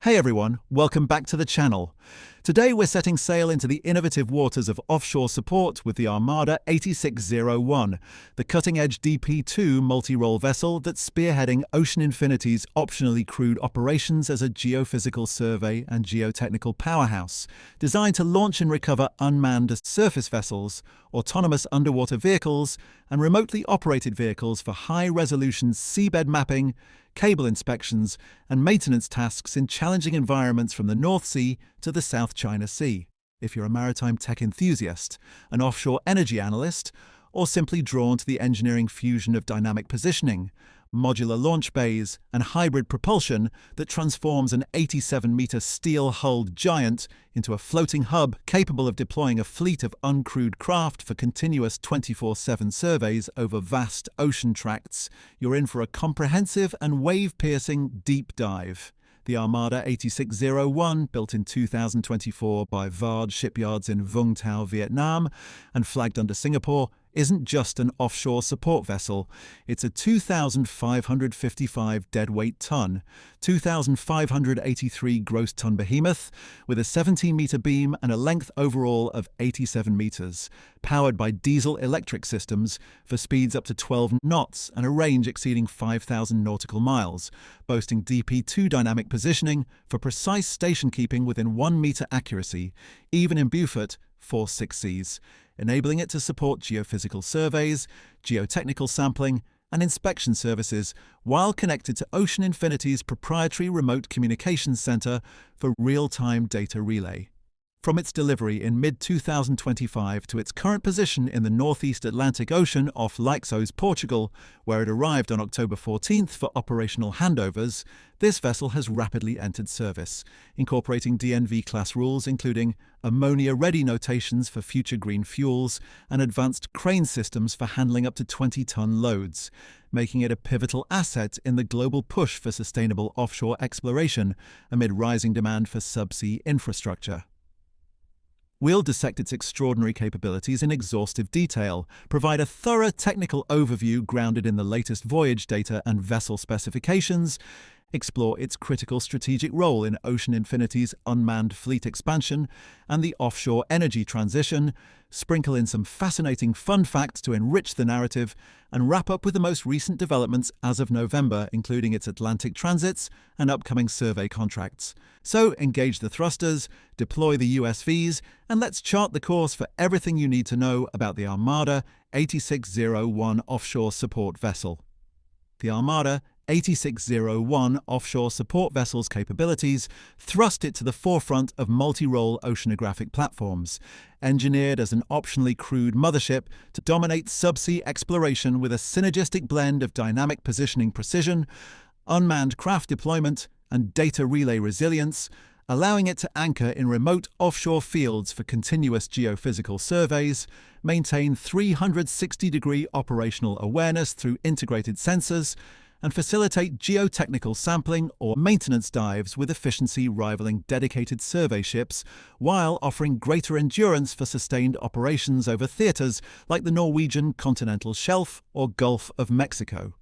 Hey everyone, welcome back to the channel. Today we're setting sail into the innovative waters of offshore support with the Armada 8601, the cutting-edge DP2 multi-role vessel that's spearheading Ocean Infinity's optionally crewed operations as a geophysical survey and geotechnical powerhouse, designed to launch and recover unmanned surface vessels, autonomous underwater vehicles, and remotely operated vehicles for high-resolution seabed mapping, cable inspections, and maintenance tasks in challenging environments from the North Sea to the South China Sea. If you're a maritime tech enthusiast, an offshore energy analyst, or simply drawn to the engineering fusion of dynamic positioning, modular launch bays, and hybrid propulsion that transforms an 87-meter steel-hulled giant into a floating hub capable of deploying a fleet of uncrewed craft for continuous 24/7 surveys over vast ocean tracts, you're in for a comprehensive and wave-piercing deep dive. The Armada 8601, built in 2024 by Vard Shipyards in Vung Tau, Vietnam, and flagged under Singapore, isn't just an offshore support vessel. It's a 2,555 deadweight ton, 2,583 gross ton behemoth with a 17-meter beam and a length overall of 87 meters, powered by diesel-electric systems for speeds up to 12 knots and a range exceeding 5,000 nautical miles, boasting DP2 dynamic positioning for precise station keeping within 1 meter accuracy, even in Beaufort, 4-6 seas, enabling it to support geophysical surveys, geotechnical sampling, and inspection services while connected to Ocean Infinity's proprietary remote communications center for real-time data relay. From its delivery in mid-2025 to its current position in the Northeast Atlantic Ocean off Leixões, Portugal, where it arrived on October 14th for operational handovers, this vessel has rapidly entered service, incorporating DNV-class rules including ammonia-ready notations for future green fuels and advanced crane systems for handling up to 20-ton loads, making it a pivotal asset in the global push for sustainable offshore exploration amid rising demand for subsea infrastructure. We'll dissect its extraordinary capabilities in exhaustive detail, provide a thorough technical overview grounded in the latest voyage data and vessel specifications, explore its critical strategic role in Ocean Infinity's unmanned fleet expansion and the offshore energy transition, sprinkle in some fascinating fun facts to enrich the narrative, and wrap up with the most recent developments as of November, including its Atlantic transits and upcoming survey contracts. So engage the thrusters, deploy the USVs, and let's chart the course for everything you need to know about the Armada 8601 offshore support vessel. The Armada 8601 offshore support vessel's capabilities thrust it to the forefront of multi-role oceanographic platforms, engineered as an optionally crewed mothership to dominate subsea exploration with a synergistic blend of dynamic positioning precision, unmanned craft deployment, and data relay resilience, allowing it to anchor in remote offshore fields for continuous geophysical surveys, maintain 360-degree operational awareness through integrated sensors, and facilitate geotechnical sampling or maintenance dives with efficiency rivaling dedicated survey ships, while offering greater endurance for sustained operations over theatres like the Norwegian continental shelf or Gulf of Mexico.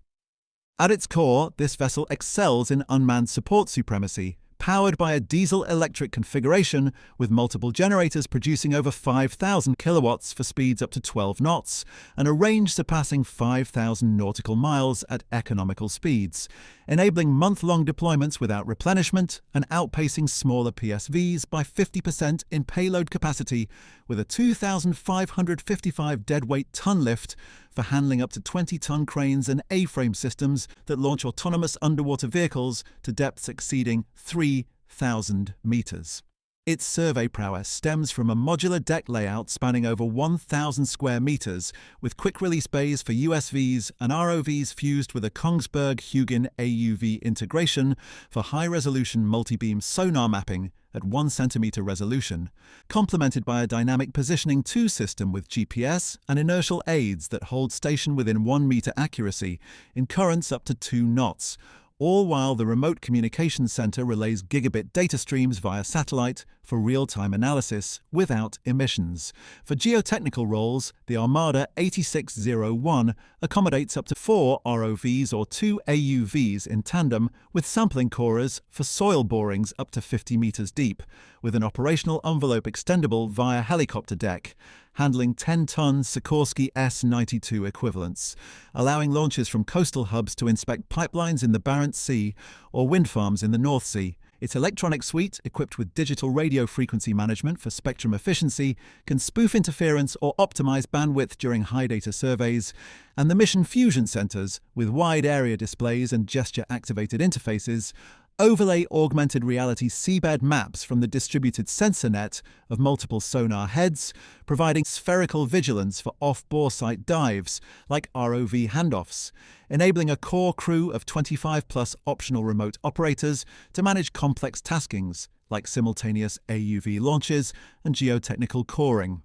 At its core, this vessel excels in unmanned support supremacy, powered by a diesel-electric configuration with multiple generators producing over 5,000 kilowatts for speeds up to 12 knots and a range surpassing 5,000 nautical miles at economical speeds, enabling month-long deployments without replenishment and outpacing smaller PSVs by 50% in payload capacity with a 2,555 deadweight ton lift for handling up to 20-ton cranes and A-frame systems that launch autonomous underwater vehicles to depths exceeding 3,000 meters. Its survey prowess stems from a modular deck layout spanning over 1,000 square meters, with quick-release bays for USVs and ROVs fused with a Kongsberg HUGIN AUV integration for high-resolution multi-beam sonar mapping at 1 centimeter resolution, complemented by a dynamic positioning 2 system with GPS and inertial aids that hold station within 1 meter accuracy in currents up to 2 knots, all while the remote communications center relays gigabit data streams via satellite for real-time analysis without emissions. For geotechnical roles, the Armada 8601 accommodates up to 4 ROVs or 2 AUVs in tandem with sampling corers for soil borings up to 50 meters deep, with an operational envelope extendable via helicopter deck, handling 10-ton Sikorsky S-92 equivalents, allowing launches from coastal hubs to inspect pipelines in the Barents Sea or wind farms in the North Sea. Its electronic suite, equipped with digital radio frequency management for spectrum efficiency, can spoof interference or optimize bandwidth during high data surveys, and the mission fusion centers, with wide area displays and gesture-activated interfaces, overlay augmented reality seabed maps from the distributed sensor net of multiple sonar heads, providing spherical vigilance for off-bore site dives like ROV handoffs, enabling a core crew of 25-plus optional remote operators to manage complex taskings like simultaneous AUV launches and geotechnical coring.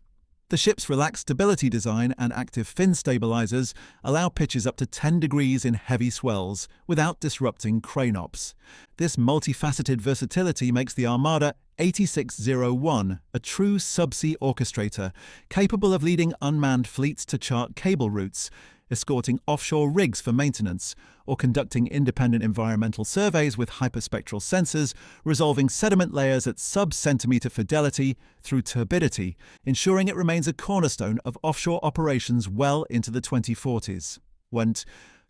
The ship's relaxed stability design and active fin stabilizers allow pitches up to 10 degrees in heavy swells without disrupting crane ops. This multifaceted versatility makes the Armada 8601 a true subsea orchestrator, capable of leading unmanned fleets to chart cable routes, escorting offshore rigs for maintenance, or conducting independent environmental surveys with hyperspectral sensors, resolving sediment layers at sub-centimeter fidelity through turbidity, ensuring it remains a cornerstone of offshore operations well into the 2040s.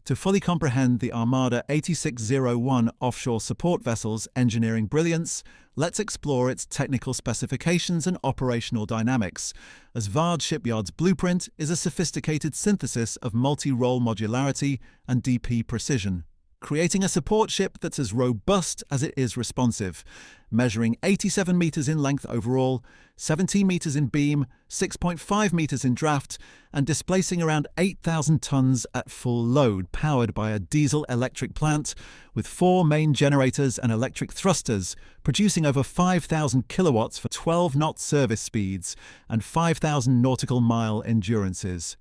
To fully comprehend the Armada 8601 offshore support vessel's engineering brilliance, let's explore its technical specifications and operational dynamics, as Vard Shipyards' blueprint is a sophisticated synthesis of multi-role modularity and DP precision, creating a support ship that's as robust as it is responsive, measuring 87 meters in length overall, 17 meters in beam, 6.5 meters in draft, and displacing around 8,000 tons at full load, powered by a diesel-electric plant with 4 main generators and electric thrusters, producing over 5,000 kilowatts for 12-knot service speeds and 5,000 nautical mile endurances.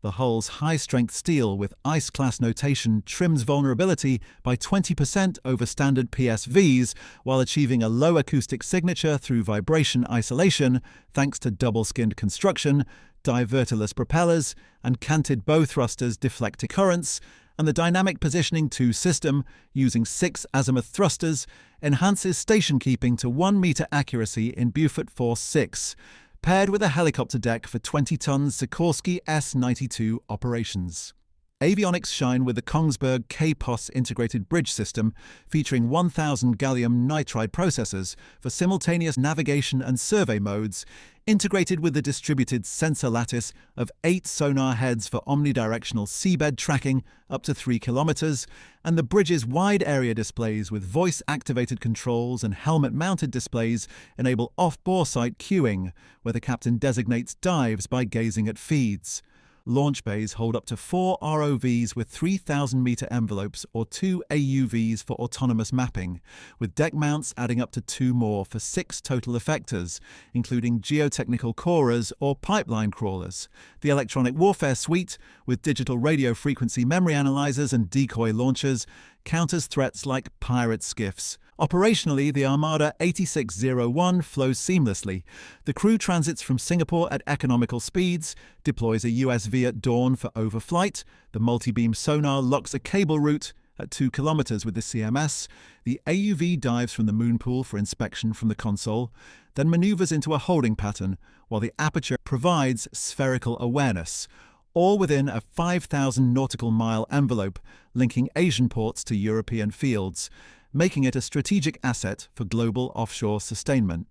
The hull's high-strength steel with ice-class notation trims vulnerability by 20% over standard PSVs while achieving a low acoustic signature through vibration isolation thanks to double-skinned construction, diverterless propellers, and canted bow thrusters deflecting currents, and the dynamic positioning 2 system, using 6 azimuth thrusters, enhances station keeping to 1 meter accuracy in Beaufort Force 6, paired with a helicopter deck for 20-ton Sikorsky S-92 operations. Avionics shine with the Kongsberg K-POS integrated bridge system, featuring 1,000 gallium nitride processors for simultaneous navigation and survey modes, integrated with the distributed sensor lattice of 8 sonar heads for omnidirectional seabed tracking up to 3 kilometers, and the bridge's wide area displays with voice-activated controls and helmet-mounted displays enable off-bore site queuing, where the captain designates dives by gazing at feeds. Launch bays hold up to 4 ROVs with 3,000-meter envelopes or 2 AUVs for autonomous mapping, with deck mounts adding up to 2 more for 6 total effectors, including geotechnical corers or pipeline crawlers. The electronic warfare suite, with digital radio frequency memory analyzers and decoy launchers, counters threats like pirate skiffs. Operationally, the Armada 8601 flows seamlessly. The crew transits from Singapore at economical speeds, deploys a USV at dawn for overflight, the multi-beam sonar locks a cable route at 2 kilometers with the CMS, the AUV dives from the moon pool for inspection from the console, then maneuvers into a holding pattern, while the aperture provides spherical awareness, all within a 5,000 nautical mile envelope linking Asian ports to European fields, making it a strategic asset for global offshore sustainment.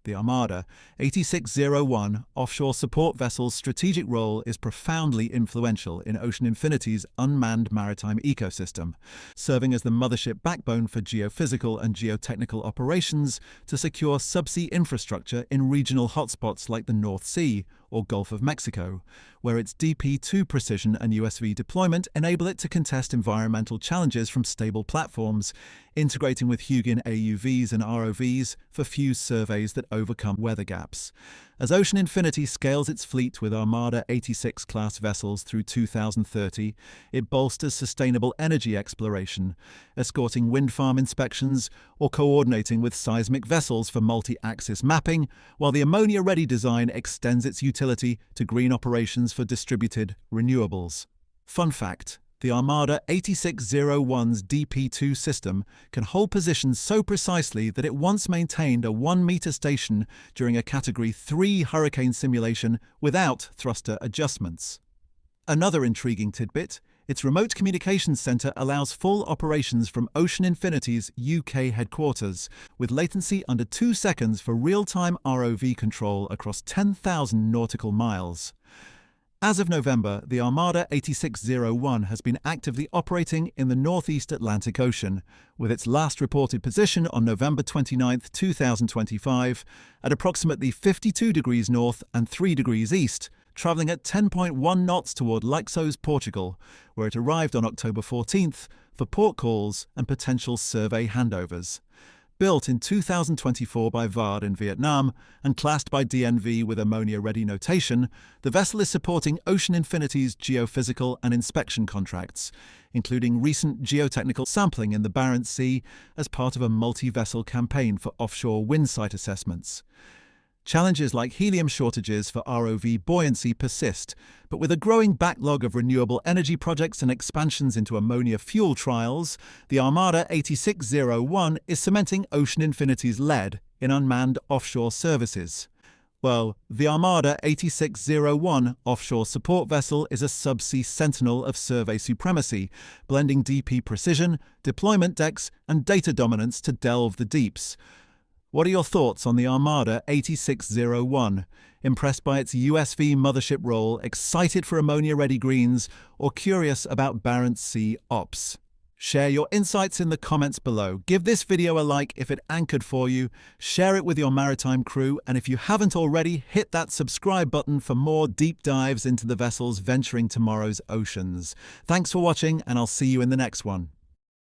The Armada 8601 offshore support vessel's strategic role is profoundly influential in Ocean Infinity's unmanned maritime ecosystem, serving as the mothership backbone for geophysical and geotechnical operations to secure subsea infrastructure in regional hotspots like the North Sea or Gulf of Mexico, where its DP2 precision and USV deployment enable it to contest environmental challenges from stable platforms, integrating with HUGIN AUVs and ROVs for fused surveys that overcome weather gaps. As Ocean Infinity scales its fleet with Armada 86 class vessels through 2030, it bolsters sustainable energy exploration, escorting wind farm inspections or coordinating with seismic vessels for multi-axis mapping, while the ammonia-ready design extends its utility to green operations for distributed renewables. Fun fact: the Armada 8601's DP2 system can hold positions so precisely that it once maintained a 1-meter station during a Category 3 hurricane simulation without thruster adjustments. Another intriguing tidbit: its remote communications center allows full operations from Ocean Infinity's UK headquarters, with latency under 2 seconds for real-time ROV control across 10,000 nautical miles. As of November, the Armada 8601 has been actively operating in the Northeast Atlantic Ocean, with its last reported position on November 29, 2025, at approximately 52 degrees north and 3 degrees east, travelling at 10.1 knots toward Leixões, Portugal, where it arrived on October 14th for port calls and potential survey handovers. Built in 2024 by Vard in Vietnam and classed by DNV with ammonia-ready notation, the vessel is supporting Ocean Infinity's geophysical and inspection contracts, including recent geotechnical sampling in the Barents Sea as part of a multi-vessel campaign for offshore wind site assessments. Challenges like helium shortages for ROV buoyancy persist, but with a growing backlog of renewable energy projects and expansions into ammonia fuel trials, the Armada 8601 is cementing Ocean Infinity's lead in unmanned offshore services. Well, the Armada 8601 offshore support vessel is a subsea sentinel of survey supremacy, blending DP precision, deployment decks, and data dominance to delve the deeps. What are your thoughts on the Armada 8601? Impressed by its USV mothership role, excited for ammonia-ready greens, or curious about Barents Sea ops? Share your insights in the comments below. Give this video a like if it anchored for you, share it with your maritime crew, and if you haven't already, hit that subscribe button for more deep dives into the vessels venturing tomorrow's oceans. Thanks for watching, and I'll see you in the next one.